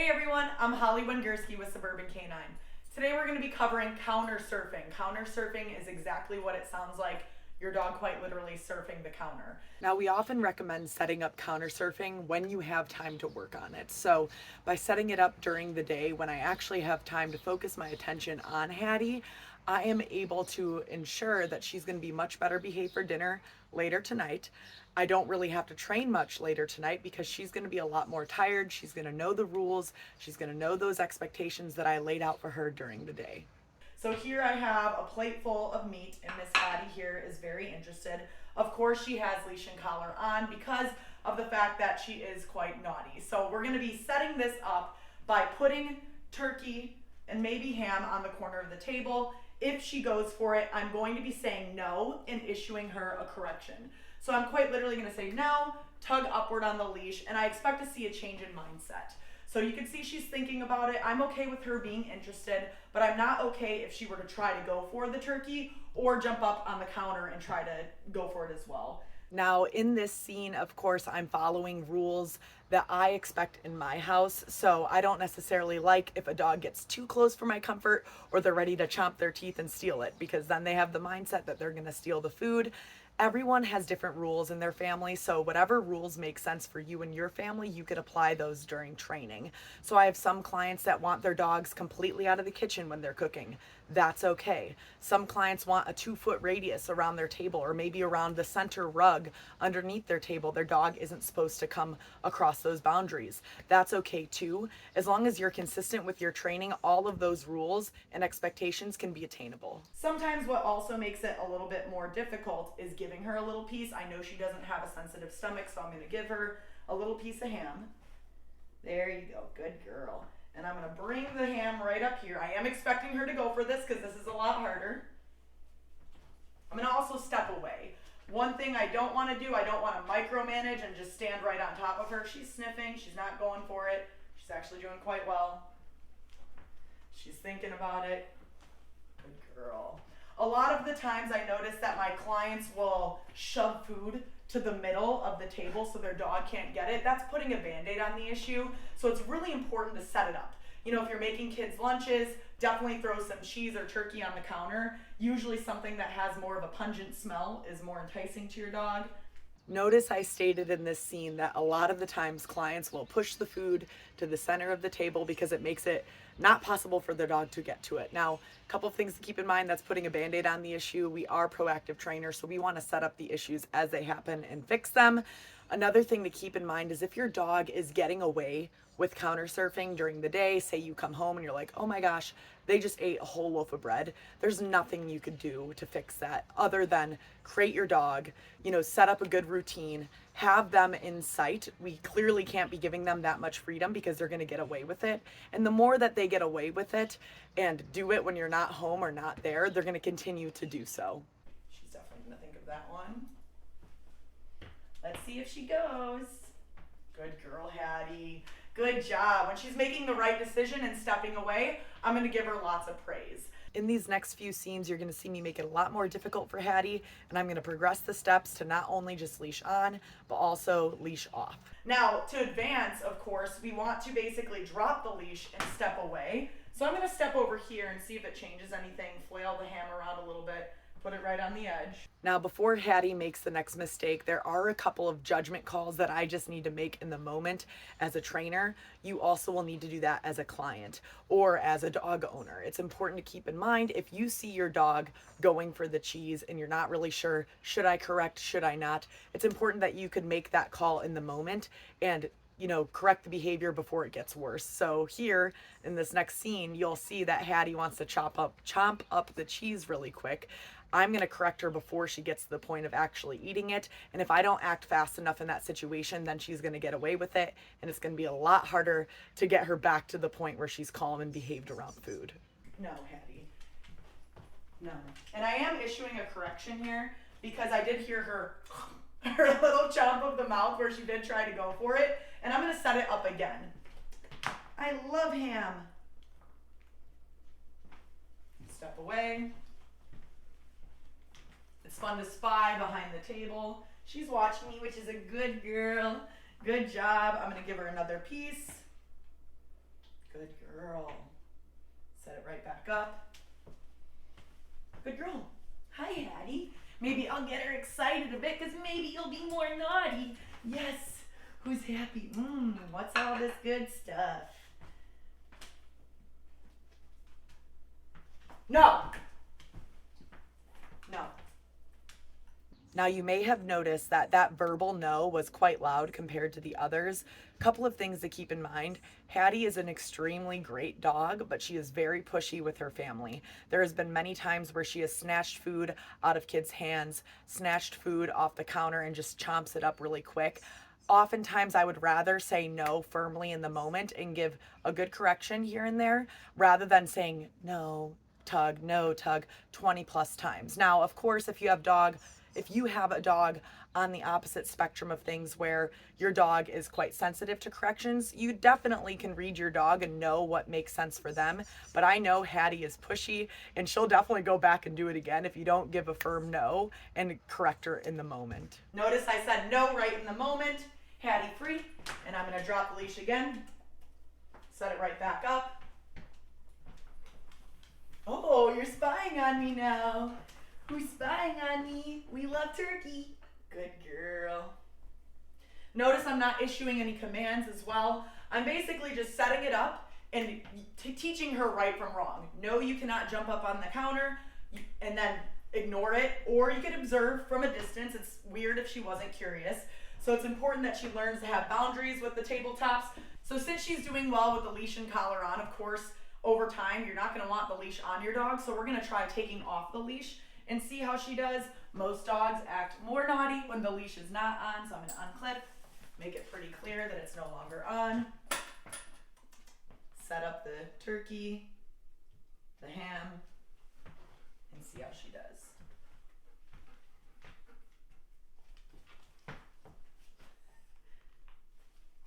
Hey everyone, I'm Holly Wengerski with Suburban Canine. Today we're going to be covering counter surfing. Counter surfing is exactly what it sounds like. Your dog quite literally surfing the counter. Now, we often recommend setting up counter surfing when you have time to work on it. So, by setting it up during the day when I actually have time to focus my attention on Hattie, I am able to ensure that she's going to be much better behaved for dinner later tonight. I don't really have to train much later tonight because she's going to be a lot more tired. She's going to know the rules. She's going to know those expectations that I laid out for her during the day. So here I have a plate full of meat, and Miss Hattie here is very interested. Of course, she has leash and collar on because of the fact that she is quite naughty. So we're going to be setting this up by putting turkey and maybe ham on the corner of the table. If she goes for it, I'm going to be saying no and issuing her a correction. So I'm quite literally going to say no, tug upward on the leash, and I expect to see a change in mindset. So you can see she's thinking about it. I'm okay with her being interested, but I'm not okay if she were to try to go for the turkey or jump up on the counter and try to go for it as well. Now, in this scene, of course, I'm following rules that I expect in my house. So I don't necessarily like if a dog gets too close for my comfort or they're ready to chomp their teeth and steal it, because then they have the mindset that they're going to steal the food. Everyone has different rules in their family, so whatever rules make sense for you and your family, you could apply those during training. So I have some clients that want their dogs completely out of the kitchen when they're cooking. That's okay. Some clients want a 2-foot radius around their table, or maybe around the center rug underneath their table. Their dog isn't supposed to come across those boundaries. That's okay too. As long as you're consistent with your training, all of those rules and expectations can be attainable. Sometimes what also makes it a little bit more difficult is giving her a little piece. I know she doesn't have a sensitive stomach, so I'm going to give her a little piece of ham. There you go. Good girl. And I'm going to bring the ham right up here. I am expecting her to go for this because this is a lot harder. I'm going to also step away. One thing I don't want to do, I don't want to micromanage and just stand right on top of her. She's sniffing. She's not going for it. She's actually doing quite well. She's thinking about it. Good girl. A lot of the times I notice that my clients will shove food to the middle of the table so their dog can't get it. That's putting a Band-Aid on the issue. So it's really important to set it up. You know, if you're making kids lunches, definitely throw some cheese or turkey on the counter. Usually something that has more of a pungent smell is more enticing to your dog. Notice I stated in this scene that a lot of the times clients will push the food to the center of the table because it makes it not possible for their dog to get to it. Now, a couple of things to keep in mind: that's putting a Band-Aid on the issue. We are proactive trainers, so we want to set up the issues as they happen and fix them. Another thing to keep in mind is if your dog is getting away with counter surfing during the day, say you come home and you're like, oh my gosh, they just ate a whole loaf of bread. There's nothing you could do to fix that other than crate your dog, set up a good routine, have them in sight. We clearly can't be giving them that much freedom because they're going to get away with it. And the more that they get away with it and do it when you're not home or not there, they're going to continue to do so. She's definitely going to think of that one. Let's see if she goes. Good girl, Hattie. Good job. When she's making the right decision and stepping away, I'm going to give her lots of praise. In these next few scenes, you're going to see me make it a lot more difficult for Hattie, and I'm going to progress the steps to not only just leash on, but also leash off. Now, to advance, of course, we want to basically drop the leash and step away. So I'm going to step over here and see if it changes anything, flail the ham around a little bit, put it right on the edge. Now, before Hattie makes the next mistake, there are a couple of judgment calls that I just need to make in the moment as a trainer. You also will need to do that as a client or as a dog owner. It's important to keep in mind if you see your dog going for the cheese and you're not really sure, should I correct, should I not? It's important that you could make that call in the moment and correct the behavior before it gets worse. So here in this next scene, you'll see that Hattie wants to chomp up the cheese really quick. I'm going to correct her before she gets to the point of actually eating it. And if I don't act fast enough in that situation, then she's going to get away with it. And it's going to be a lot harder to get her back to the point where she's calm and behaved around food. No, Hattie. No. And I am issuing a correction here because I did hear her little chomp of the mouth where she did try to go for it. And I'm going to set it up again. I love ham. Step away. It's fun to spy behind the table. She's watching me, which is a good girl. Good job. I'm going to give her another piece. Good girl. Set it right back up. Good girl. Hi, Hattie. Maybe I'll get her excited a bit because maybe you'll be more naughty. Yes. Who's happy? What's all this good stuff? No. No. Now you may have noticed that that verbal no was quite loud compared to the others. Couple of things to keep in mind. Hattie is an extremely great dog, but she is very pushy with her family. There has been many times where she has snatched food out of kids' hands, snatched food off the counter and just chomps it up really quick. Oftentimes I would rather say no firmly in the moment and give a good correction here and there rather than saying no tug 20 plus times. Now, of course, if you have a dog on the opposite spectrum of things where your dog is quite sensitive to corrections, you definitely can read your dog and know what makes sense for them. But I know Hattie is pushy and she'll definitely go back and do it again if you don't give a firm no and correct her in the moment. Notice I said no right in the moment. Hattie free, and I'm gonna drop the leash again. Set it right back up. Oh, you're spying on me now. Who's spying on me? We love turkey. Good girl. Notice I'm not issuing any commands as well. I'm basically just setting it up and teaching her right from wrong. No, you cannot jump up on the counter and then ignore it, or you can observe from a distance. It's weird if she wasn't curious. So it's important that she learns to have boundaries with the tabletops. So since she's doing well with the leash and collar on, of course, over time, you're not gonna want the leash on your dog. So we're gonna try taking off the leash and see how she does. Most dogs act more naughty when the leash is not on. So I'm gonna unclip, make it pretty clear that it's no longer on. Set up the turkey, the ham, and see how she does.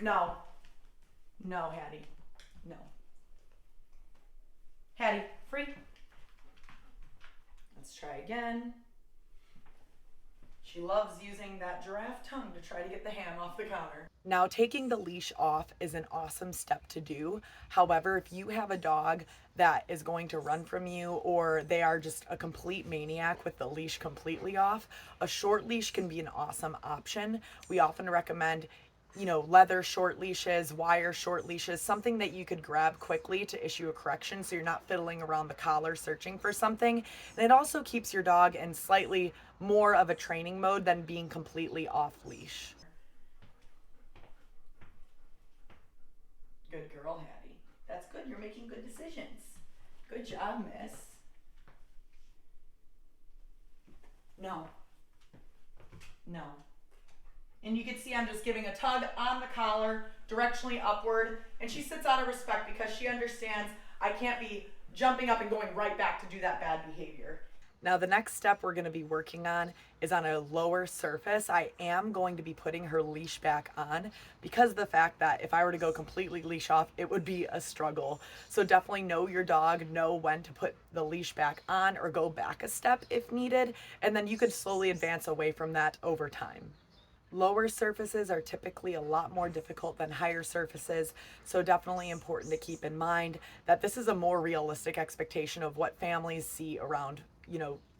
No. No, Hattie. No. Hattie, free. Let's try again. She loves using that giraffe tongue to try to get the ham off the counter. Now, taking the leash off is an awesome step to do. However, if you have a dog that is going to run from you or they are just a complete maniac with the leash completely off, a short leash can be an awesome option. We often recommend leather short leashes, wire short leashes, something that you could grab quickly to issue a correction so you're not fiddling around the collar searching for something. And it also keeps your dog in slightly more of a training mode than being completely off leash. Good girl, Hattie. That's good. You're making good decisions. Good job, miss. No. No. And you can see I'm just giving a tug on the collar, directionally upward, and she sits out of respect because she understands I can't be jumping up and going right back to do that bad behavior. Now the next step we're going to be working on is on a lower surface. I am going to be putting her leash back on because of the fact that if I were to go completely leash off, it would be a struggle. So definitely know your dog, know when to put the leash back on or go back a step if needed, and then you could slowly advance away from that over time. Lower surfaces are typically a lot more difficult than higher surfaces, so definitely important to keep in mind that this is a more realistic expectation of what families see around,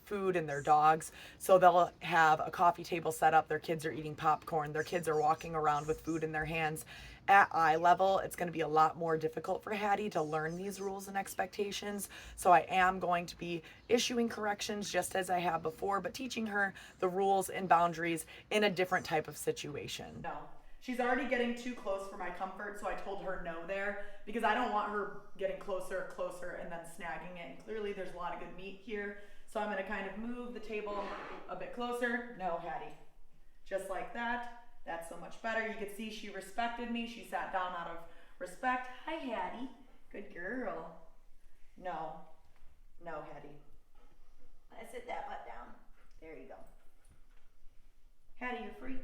food and their dogs. So they'll have a coffee table set up, their kids are eating popcorn, their kids are walking around with food in their hands. At eye level, it's going to be a lot more difficult for Hattie to learn these rules and expectations. So I am going to be issuing corrections just as I have before, but teaching her the rules and boundaries in a different type of situation. No, she's already getting too close for my comfort, so I told her no there because I don't want her getting closer and then snagging it. And clearly there's a lot of good meat here. So I'm going to kind of move the table a bit closer. No, Hattie. Just like that. That's so much better. You could see she respected me. She sat down out of respect. Hi, Hattie. Good girl. No. No, Hattie. I sit that butt down. There you go. Hattie, you're free.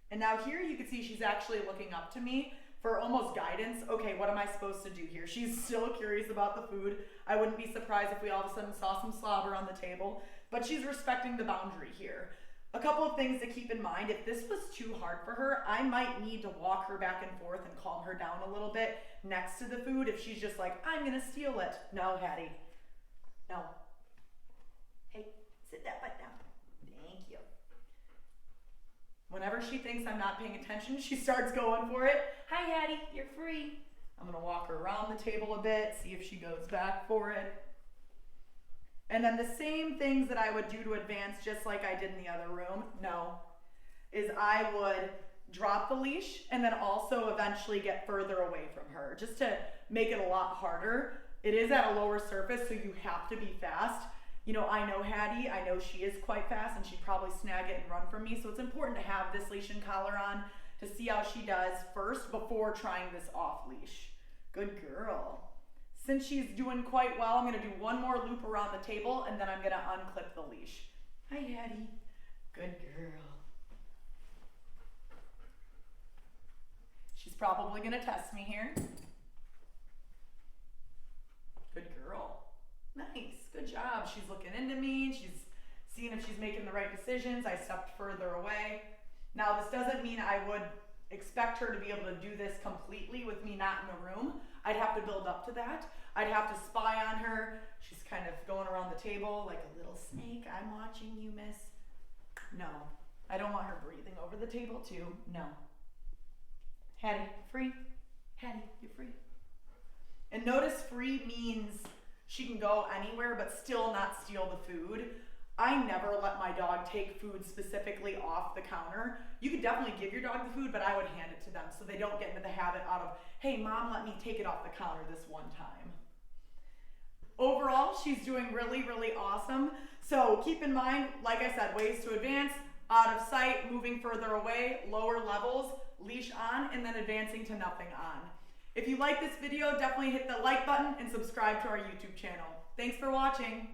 And now here you can see she's actually looking up to me for almost guidance. Okay, what am I supposed to do here? She's still curious about the food. I wouldn't be surprised if we all of a sudden saw some slobber on the table, but she's respecting the boundary here. A couple of things to keep in mind: if this was too hard for her, I might need to walk her back and forth and calm her down a little bit next to the food if she's just like, I'm gonna steal it. No, Hattie. No. Hey, sit that butt down. Thank you. Whenever she thinks I'm not paying attention, she starts going for it. Hi, Hattie, you're free. I'm gonna walk her around the table a bit, see if she goes back for it. And then the same things that I would do to advance, just like I did in the other room, is I would drop the leash and then also eventually get further away from her, just to make it a lot harder. It is at a lower surface, so you have to be fast. You know, I know Hattie, I know she is quite fast and she'd probably snag it and run from me, so it's important to have this leash and collar on to see how she does first before trying this off leash. Good girl. Since she's doing quite well, I'm gonna do one more loop around the table and then I'm gonna unclip the leash. Hi, Hattie. Good girl. She's probably gonna test me here. Good girl. Nice, good job. She's looking into me. She's seeing if she's making the right decisions. I stepped further away. Now, this doesn't mean I would expect her to be able to do this completely with me not in the room. I'd have to build up to that. I'd have to spy on her. She's kind of going around the table like a little snake. I'm watching you, miss. No, I don't want her breathing over the table too. No. Hattie, free. Hattie, you're free. And notice free means she can go anywhere but still not steal the food. I never let my dog take food specifically off the counter. You could definitely give your dog the food, but I would hand it to them so they don't get into the habit out of, hey, mom, let me take it off the counter this one time. Overall, she's doing really, really awesome. So keep in mind, like I said, ways to advance: out of sight, moving further away, lower levels, leash on, and then advancing to nothing on. If you like this video, definitely hit the like button and subscribe to our YouTube channel. Thanks for watching.